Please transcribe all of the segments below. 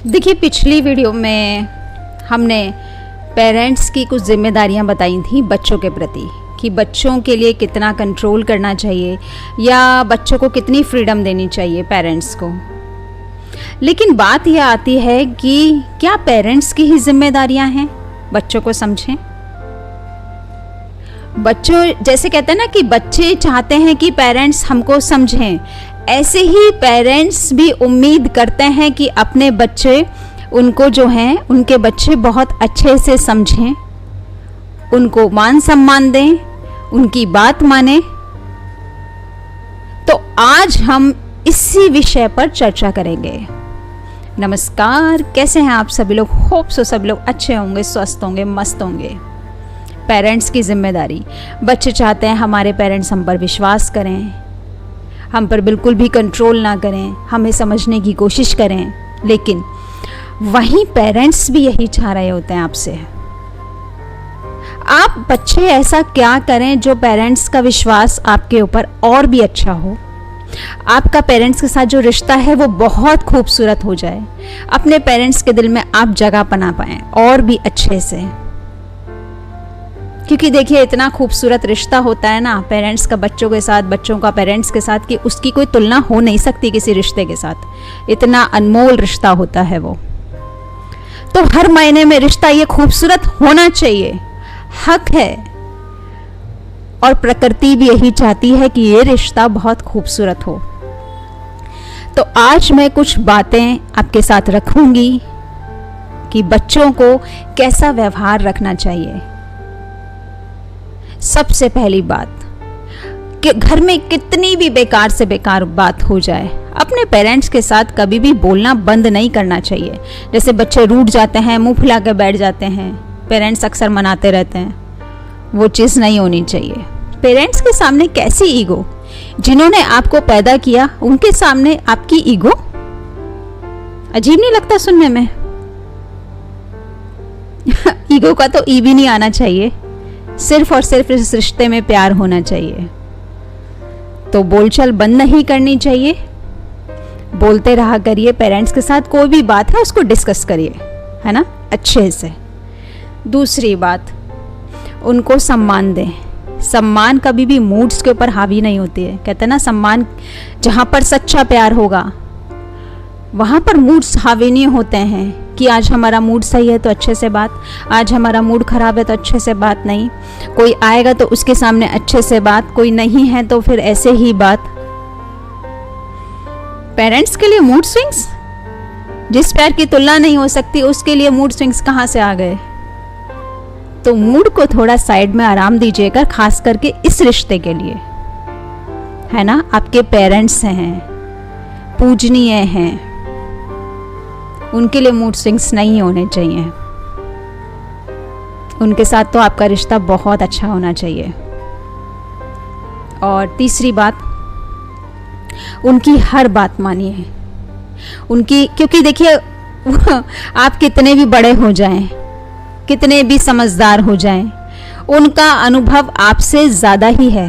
देखिए, पिछली वीडियो में हमने पेरेंट्स की कुछ जिम्मेदारियां बताई थी बच्चों के प्रति, कि बच्चों के लिए कितना कंट्रोल करना चाहिए या बच्चों को कितनी फ्रीडम देनी चाहिए पेरेंट्स को। लेकिन बात यह आती है कि क्या पेरेंट्स की ही जिम्मेदारियां हैं बच्चों को समझें। बच्चों जैसे कहते हैं ना कि बच्चे चाहते हैं कि पेरेंट्स हमको समझें, ऐसे ही पेरेंट्स भी उम्मीद करते हैं कि अपने बच्चे उनको जो हैं उनके बच्चे बहुत अच्छे से समझें, उनको मान सम्मान दें, उनकी बात माने। तो आज हम इसी विषय पर चर्चा करेंगे। नमस्कार, कैसे हैं आप सभी लोग? होप सो सभी लोग अच्छे होंगे, स्वस्थ होंगे, मस्त होंगे। पेरेंट्स की जिम्मेदारी, बच्चे चाहते हैं हमारे पेरेंट्स हम पर विश्वास करें, हम पर बिल्कुल भी कंट्रोल ना करें, हमें समझने की कोशिश करें। लेकिन वहीं पेरेंट्स भी यही चाह रहे होते हैं आपसे। आप बच्चे ऐसा क्या करें जो पेरेंट्स का विश्वास आपके ऊपर और भी अच्छा हो, आपका पेरेंट्स के साथ जो रिश्ता है वो बहुत खूबसूरत हो जाए, अपने पेरेंट्स के दिल में आप जगह बना पाएं और भी अच्छे से। क्योंकि देखिए, इतना खूबसूरत रिश्ता होता है ना पेरेंट्स का बच्चों के साथ, बच्चों का पेरेंट्स के साथ, कि उसकी कोई तुलना हो नहीं सकती किसी रिश्ते के साथ। इतना अनमोल रिश्ता होता है वो। तो हर महीने में रिश्ता ये खूबसूरत होना चाहिए, हक है। और प्रकृति भी यही चाहती है कि ये रिश्ता बहुत खूबसूरत हो। तो आज मैं कुछ बातें आपके साथ रखूंगी कि बच्चों को कैसा व्यवहार रखना चाहिए। सबसे पहली बात कि घर में कितनी भी बेकार से बेकार बात हो जाए, अपने पेरेंट्स के साथ कभी भी बोलना बंद नहीं करना चाहिए। जैसे बच्चे रूठ जाते हैं, मुंह फुला के बैठ जाते हैं, पेरेंट्स अक्सर मनाते रहते हैं, वो चीज़ नहीं होनी चाहिए। पेरेंट्स के सामने कैसी ईगो, जिन्होंने आपको पैदा किया उनके सामने आपकी ईगो, अजीब नहीं लगता सुनने में? ईगो का तो ई भी नहीं आना चाहिए, सिर्फ और सिर्फ इस रिश्ते में प्यार होना चाहिए। तो बोलचाल बंद नहीं करनी चाहिए, बोलते रहा करिए। पेरेंट्स के साथ कोई भी बात है उसको डिस्कस करिए, है ना, अच्छे से। दूसरी बात, उनको सम्मान दें। सम्मान कभी भी मूड्स के ऊपर हावी नहीं होती है। कहते हैं ना, सम्मान जहाँ पर सच्चा प्यार होगा वहाँ पर मूड्स हावी नहीं होते हैं कि आज हमारा मूड सही है तो अच्छे से बात, आज हमारा मूड खराब है तो अच्छे से बात नहीं। कोई आएगा तो उसके सामने अच्छे से बात, कोई नहीं है तो फिर ऐसे ही बात। पेरेंट्स के लिए मूड स्विंग्स, जिस प्यार की तुलना नहीं हो सकती उसके लिए मूड स्विंग्स कहाँ से आ गए? तो मूड को थोड़ा साइड में आराम दीजिएगा, खास करके इस रिश्ते के लिए, है ना। आपके पेरेंट्स हैं, पूजनीय हैं, उनके लिए मूड स्विंग्स नहीं होने चाहिए। उनके साथ तो आपका रिश्ता बहुत अच्छा होना चाहिए। और तीसरी बात, उनकी हर बात मानिए उनकी, क्योंकि देखिए आप कितने भी बड़े हो जाएं, कितने भी समझदार हो जाएं, उनका अनुभव आपसे ज़्यादा ही है।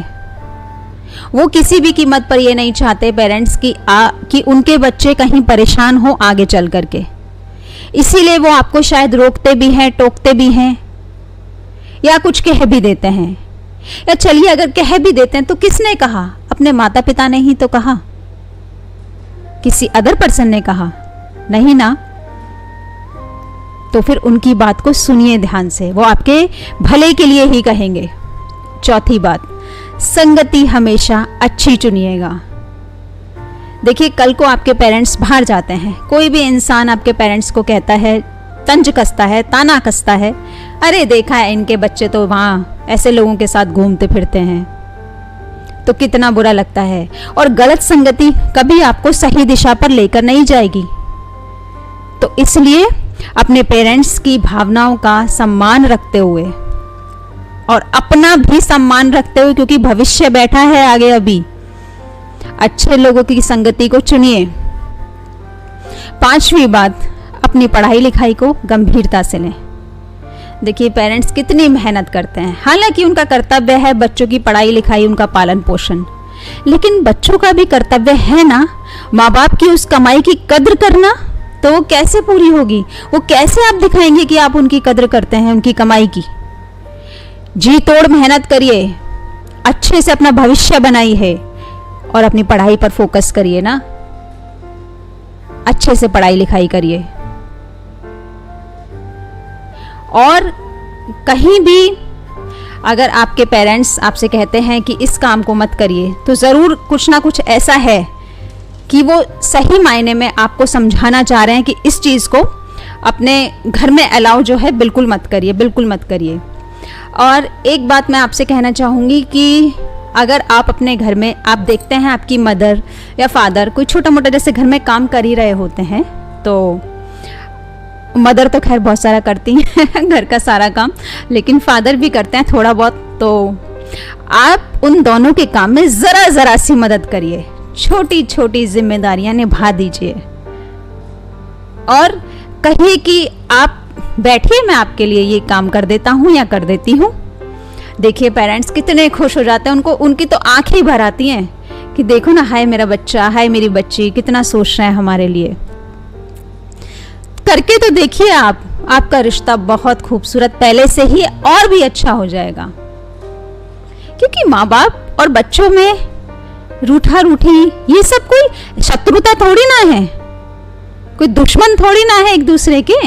वो किसी भी कीमत पर ये नहीं चाहते पेरेंट्स कि उनके बच्चे कहीं परेशान हो आगे चल करके। इसीलिए वो आपको शायद रोकते भी हैं, टोकते भी हैं, या कुछ कह भी देते हैं। या चलिए, अगर कह भी देते हैं तो किसने कहा? अपने माता पिता ने ही तो कहा, किसी अदर पर्सन ने कहा नहीं ना। तो फिर उनकी बात को सुनिए ध्यान से, वो आपके भले के लिए ही कहेंगे। चौथी बात, संगति हमेशा अच्छी चुनिएगा। देखिए, कल को आपके पेरेंट्स बाहर जाते हैं, कोई भी इंसान आपके पेरेंट्स को कहता है, तंज कसता है, ताना कसता है, अरे देखा है इनके बच्चे तो वहाँ ऐसे लोगों के साथ घूमते फिरते हैं, तो कितना बुरा लगता है। और गलत संगति कभी आपको सही दिशा पर लेकर नहीं जाएगी। तो इसलिए अपने पेरेंट्स की भावनाओं का सम्मान रखते हुए और अपना भी सम्मान रखते हुए, क्योंकि भविष्य बैठा है आगे, अभी अच्छे लोगों की संगति को चुनिए। पांचवी बात, अपनी पढ़ाई लिखाई को गंभीरता से लें। देखिए, पेरेंट्स कितनी मेहनत करते हैं, हालांकि उनका कर्तव्य है बच्चों की पढ़ाई लिखाई, उनका पालन पोषण, लेकिन बच्चों का भी कर्तव्य है ना माँ बाप की उस कमाई की कद्र करना। तो वो कैसे पूरी होगी? वो कैसे आप दिखाएंगे कि आप उनकी कदर करते हैं, उनकी कमाई की? जी तोड़ मेहनत करिए, अच्छे से अपना भविष्य बनाई है और अपनी पढ़ाई पर फोकस करिए ना, अच्छे से पढ़ाई लिखाई करिए। और कहीं भी अगर आपके पेरेंट्स आपसे कहते हैं कि इस काम को मत करिए, तो ज़रूर कुछ ना कुछ ऐसा है कि वो सही मायने में आपको समझाना चाह रहे हैं कि इस चीज़ को अपने घर में अलाउ जो है बिल्कुल मत करिए, बिल्कुल मत करिए। और एक बात मैं आपसे कहना चाहूँगी कि अगर आप अपने घर में आप देखते हैं आपकी मदर या फादर कोई छोटा मोटा जैसे घर में काम कर ही रहे होते हैं, तो मदर तो खैर बहुत सारा करती हैं घर का सारा काम, लेकिन फादर भी करते हैं थोड़ा बहुत, तो आप उन दोनों के काम में ज़रा सी मदद करिए, छोटी छोटी जिम्मेदारियां निभा दीजिए और कहिए कि आप बैठिए, मैं आपके लिए ये काम कर देता हूँ या कर देती हूँ। देखिए पेरेंट्स कितने खुश हो जाते हैं, उनकी तो आंखें ही भर आती हैं कि देखो ना, हाय मेरा बच्चा, हाय मेरी बच्ची, कितना सोच रहे हैं हमारे लिए। करके तो देखिए आप, आपका रिश्ता बहुत खूबसूरत पहले से ही और भी अच्छा हो जाएगा। क्योंकि माँ बाप और बच्चों में रूठा रूठी ये सब कोई शत्रुता थोड़ी ना है, कोई दुश्मन थोड़ी ना है एक दूसरे के।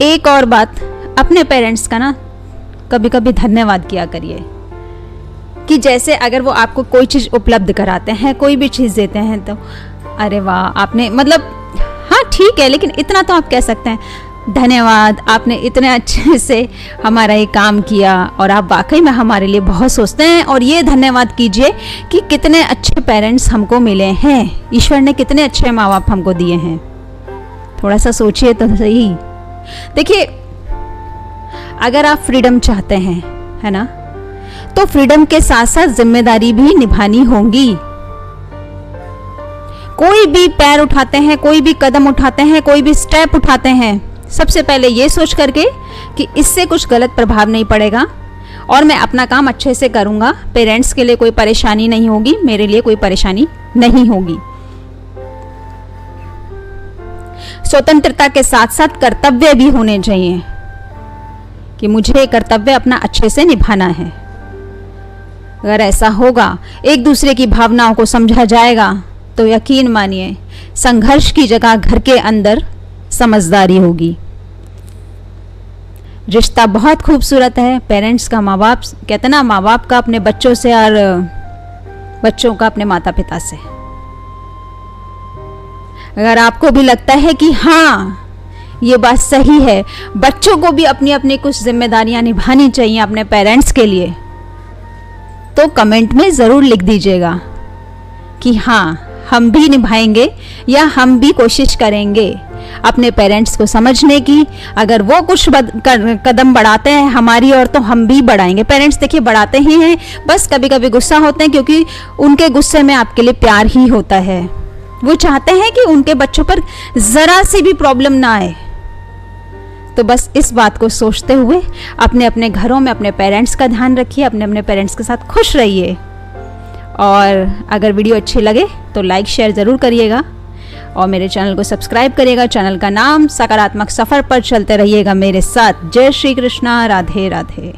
एक और बात, अपने पेरेंट्स का ना कभी कभी धन्यवाद किया करिए कि जैसे अगर वो आपको कोई चीज़ उपलब्ध कराते हैं, कोई भी चीज़ देते हैं, तो अरे वाह आपने, मतलब हाँ ठीक है, लेकिन इतना तो आप कह सकते हैं, धन्यवाद, आपने इतने अच्छे से हमारा ये काम किया और आप वाकई में हमारे लिए बहुत सोचते हैं। और ये धन्यवाद कीजिए कि कितने अच्छे पेरेंट्स हमको मिले हैं, ईश्वर ने कितने अच्छे माँ बाप हमको दिए हैं। थोड़ा सा सोचिए तो सही। देखिए अगर आप फ्रीडम चाहते हैं, है ना, तो फ्रीडम के साथ साथ जिम्मेदारी भी निभानी होगी। कोई भी पैर उठाते हैं, कोई भी कदम उठाते हैं, कोई भी स्टेप उठाते हैं, सबसे पहले ये सोच करके कि इससे कुछ गलत प्रभाव नहीं पड़ेगा और मैं अपना काम अच्छे से करूंगा, पेरेंट्स के लिए कोई परेशानी नहीं होगी, मेरे लिए कोई परेशानी नहीं होगी। स्वतंत्रता के साथ साथ कर्तव्य भी होने चाहिए कि मुझे कर्तव्य अपना अच्छे से निभाना है। अगर ऐसा होगा, एक दूसरे की भावनाओं को समझा जाएगा, तो यकीन मानिए संघर्ष की जगह घर के अंदर समझदारी होगी। रिश्ता बहुत खूबसूरत है पेरेंट्स का, माँ बाप कहते ना, माँ बाप का अपने बच्चों से और बच्चों का अपने माता पिता से। अगर आपको भी लगता है कि हाँ ये बात सही है, बच्चों को भी अपनी अपनी कुछ जिम्मेदारियां निभानी चाहिए अपने पेरेंट्स के लिए, तो कमेंट में ज़रूर लिख दीजिएगा कि हाँ हम भी निभाएंगे या हम भी कोशिश करेंगे अपने पेरेंट्स को समझने की। अगर वो कुछ कदम बढ़ाते हैं हमारी ओर, तो हम भी बढ़ाएंगे। पेरेंट्स देखिए बढ़ाते ही हैं, बस कभी कभी गुस्सा होते हैं, क्योंकि उनके गुस्से में आपके लिए प्यार ही होता है। वो चाहते हैं कि उनके बच्चों पर ज़रा सी भी प्रॉब्लम ना आए। तो बस इस बात को सोचते हुए अपने अपने घरों में अपने पेरेंट्स का ध्यान रखिए, अपने अपने पेरेंट्स के साथ खुश रहिए। और अगर वीडियो अच्छी लगे तो लाइक शेयर ज़रूर करिएगा और मेरे चैनल को सब्सक्राइब करिएगा। चैनल का नाम सकारात्मक सफ़र पर चलते रहिएगा मेरे साथ। जय श्री कृष्णा, राधे राधे।